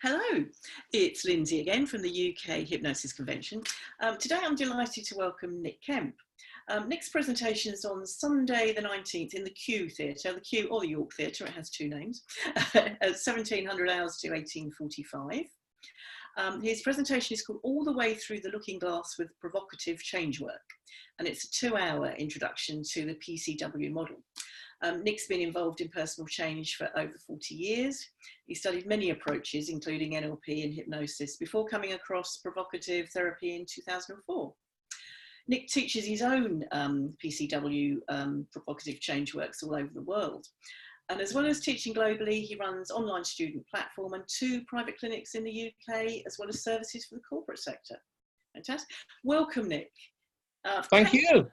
Hello, it's Lindsay again from the UK Hypnosis Convention. Today I'm delighted to welcome Nick Kemp. Nick's presentation is on Sunday the 19th in the Q Theatre, the Q or the York Theatre, it has two names, at 1700 hours to 1845. His presentation is called All the Way Through the Looking Glass with Provocative Change Work, and it's a 2-hour introduction to the PCW model. Nick's been involved in personal change for over 40 years. He studied many approaches, including NLP and hypnosis, before coming across provocative therapy in 2004. Nick teaches his own PCW provocative change works all over the world. And as well as teaching globally, he runs online student platform and 2 private clinics in the UK, as well as services for the corporate sector. Fantastic. Welcome, Nick. Thank you.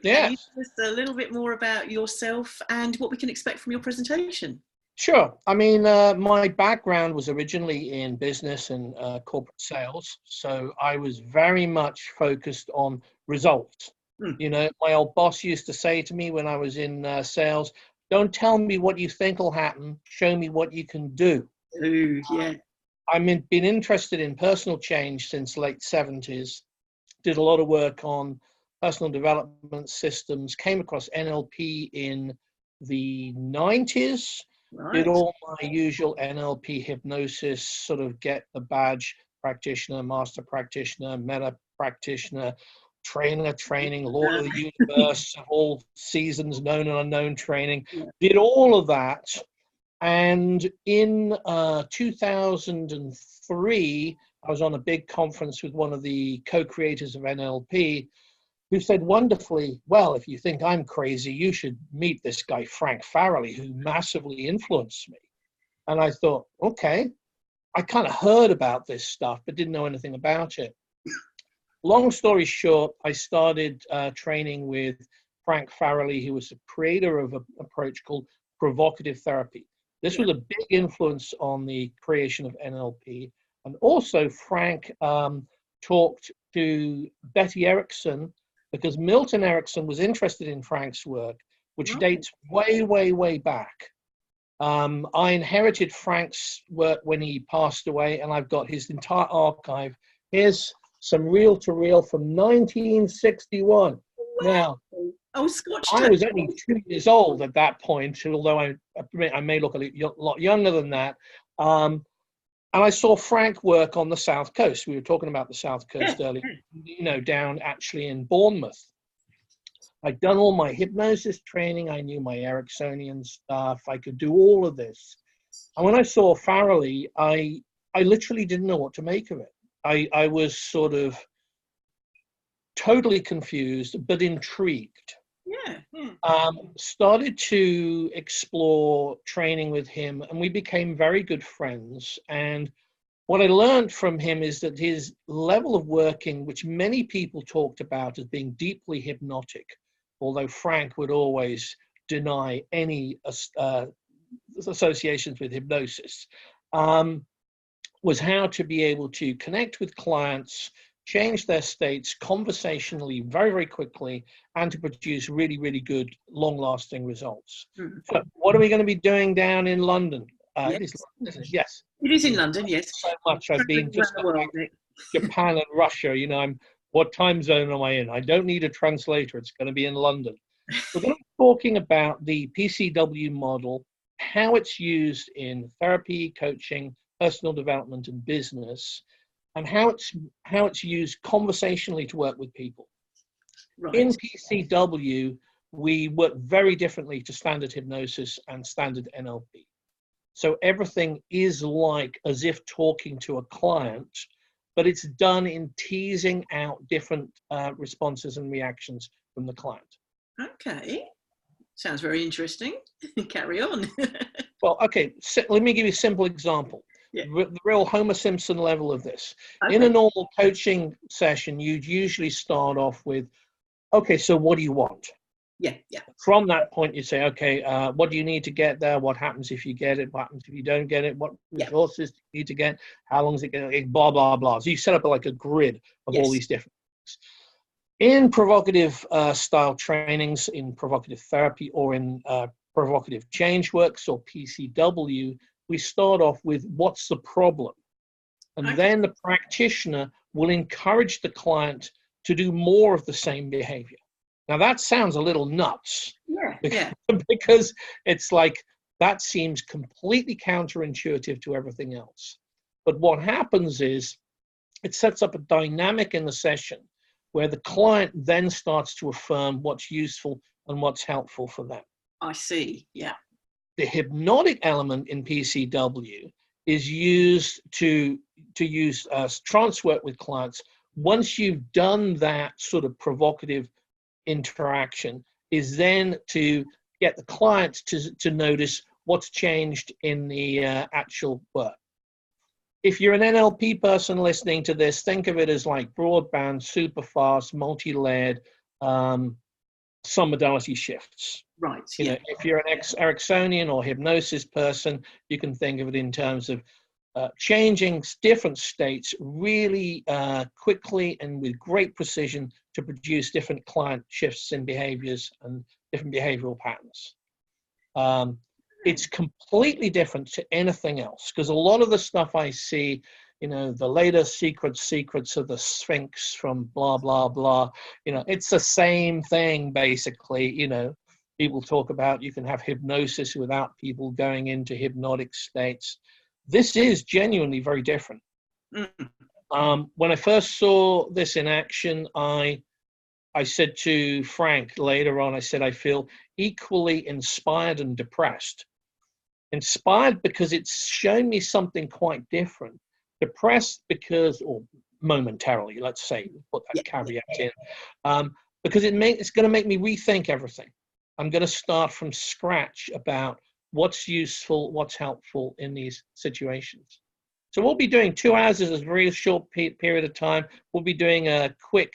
Can you tell us a little bit more about yourself and what we can expect from your presentation? Sure. I mean, my background was originally in business and corporate sales. So I was very much focused on results. You know, my old boss used to say to me when I was in sales, don't tell me what you think will happen, show me what you can do. Ooh, yeah. I've been interested in personal change since late 70s, did a lot of work on personal development systems, came across NLP in the 90s, did all my usual NLP hypnosis, sort of get the badge practitioner, master practitioner, meta practitioner, trainer training, Lord of the Universe, all seasons, known and unknown training, did all of that. And in 2003, I was on a big conference with one of the co-creators of NLP, who said wonderfully, well, if you think I'm crazy, you should meet this guy, Frank Farrelly, who massively influenced me. And I thought, okay, I kind of heard about this stuff, but didn't know anything about it. Long story short, I started training with Frank Farrelly, who was the creator of an approach called Provocative Therapy. This was a big influence on the creation of NLP. And also Frank talked to Betty Erickson, because Milton Erickson was interested in Frank's work, which dates way, way, way back. I inherited Frank's work when he passed away, and I've got his entire archive. Here's some reel-to-reel from 1961. Now, I was only 2 years old at that point, although I may look a lot younger than that. And I saw Frank work on the South Coast. We were talking about the South Coast earlier, you know, down actually in Bournemouth. I'd done all my hypnosis training. I knew my Ericksonian stuff. I could do all of this. And when I saw Farrelly, I literally didn't know what to make of it. I was sort of totally confused, but intrigued. Started to explore training with him, and we became very good friends. And what I learned from him is that his level of working, which many people talked about as being deeply hypnotic, although Frank would always deny any associations with hypnosis, was how to be able to connect with clients, change their states conversationally very, very quickly, and to produce really, really good, long-lasting results. So what are we going to be doing down in London? It is London, isn't it? Yes. It is in London, yes. So much. I've been just like Japan and Russia. You know, what time zone am I in? I don't need a translator. It's going to be in London. We're going to be talking about the PCW model, how it's used in therapy, coaching, personal development, and business, and how it's used conversationally to work with people. In PCW, we work very differently to standard hypnosis and standard NLP. So everything is like as if talking to a client, but it's done in teasing out different responses and reactions from the client. Okay, sounds very interesting. Carry on. Well, okay, so let me give you a simple example. The real Homer Simpson level of this. In a normal coaching session, you'd usually start off with, okay, so what do you want? From that point, you say, okay, what do you need to get there? What happens if you get it? What happens if you don't get it? What resources do you need to get? How long is it going to take? Blah, blah, blah. So you set up like a grid of all these different things. In provocative style trainings, in provocative therapy, or in provocative change works or PCW, we start off with what's the problem? And Okay. then the practitioner will encourage the client to do more of the same behavior. Now that sounds a little nuts. Yeah. Because it's like, that seems completely counterintuitive to everything else. But what happens is it sets up a dynamic in the session where the client then starts to affirm what's useful and what's helpful for them. I see. Yeah. The hypnotic element in PCW is used to use trance work with clients. Once you've done that sort of provocative interaction, is then to get the client to notice what's changed in the actual work. If you're an NLP person listening to this, think of it as like broadband, super fast, multi-layered, some modality shifts. Right. You know, if you're an Ericksonian or hypnosis person, you can think of it in terms of changing different states really quickly and with great precision to produce different client shifts in behaviors and different behavioral patterns. It's completely different to anything else, because a lot of the stuff I see, you know, the latest secrets of the Sphinx from blah, blah, blah, you know, it's the same thing, basically. You know, people talk about you can have hypnosis without people going into hypnotic states. This is genuinely very different. When I first saw this in action, I said to Frank later on, I said, I feel equally inspired and depressed. Inspired because it's shown me something quite different. Depressed because, or momentarily, let's say, put that caveat in, because it's going to make me rethink everything. I'm going to start from scratch about what's useful, what's helpful in these situations. So we'll be doing 2 hours is a very short period of time. We'll be doing a quick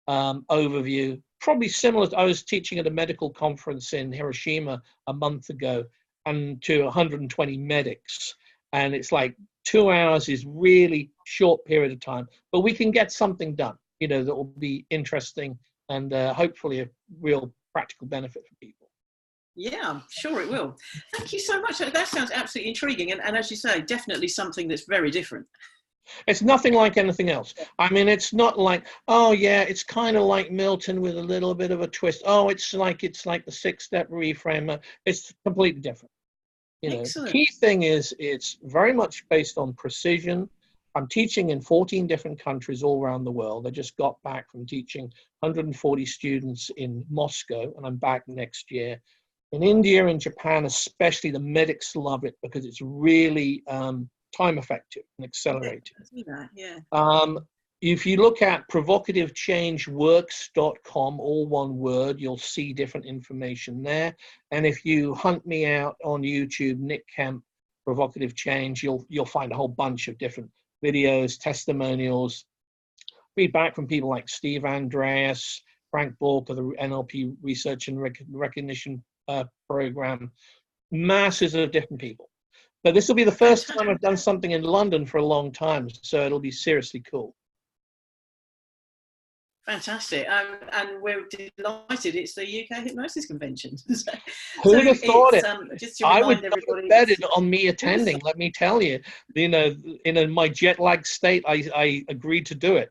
overview, probably similar to, I was teaching at a medical conference in Hiroshima a month ago, and to 120 medics. And it's like 2 hours is really short period of time, but we can get something done, you know, that will be interesting and hopefully a real practical benefit for people. Yeah, I'm sure it will. Thank you so much. That sounds absolutely intriguing. And as you say, definitely something that's very different. It's nothing like anything else. I mean, it's not like, oh yeah, it's kind of like Milton with a little bit of a twist. Oh, it's like the 6-step reframer. It's completely different. You know, the key thing is it's very much based on precision. I'm teaching in 14 different countries all around the world. I just got back from teaching 140 students in Moscow, and I'm back next year. In India and Japan, especially, the medics love it because it's really time effective and accelerated. If you look at provocativechangeworks.com, all one word, you'll see different information there. And if you hunt me out on YouTube, Nick Kemp, Provocative Change, you'll find a whole bunch of different videos, testimonials, feedback from people like Steve Andreas, Frank Bork of the NLP Research and Recognition Program, masses of different people. But this will be the first time I've done something in London for a long time, so it'll be seriously cool. Fantastic. And we're delighted it's the UK Hypnosis Convention. Who'd have thought it? Just to remind I would everybody, bet it on me attending, let me tell you. You know, in my jet lag state, I agreed to do it.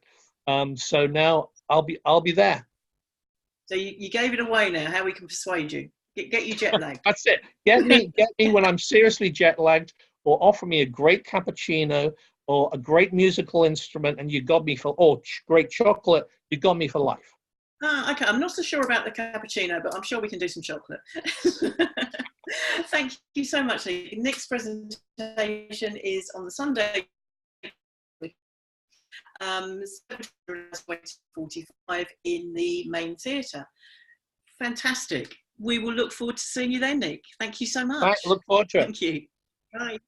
So now I'll be there. So you gave it away now, how we can persuade you. Get you jet lagged. That's it. Get me when I'm seriously jet lagged, or offer me a great cappuccino or a great musical instrument, and you got me for, great chocolate, you got me for life. Okay, I'm not so sure about the cappuccino, but I'm sure we can do some chocolate. Thank you so much, Nick. Nick's presentation is on the Sunday, 7:45 in the main theatre. Fantastic. We will look forward to seeing you then, Nick. Thank you so much. Right, look forward to it. Thank you. Bye.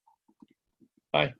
Bye.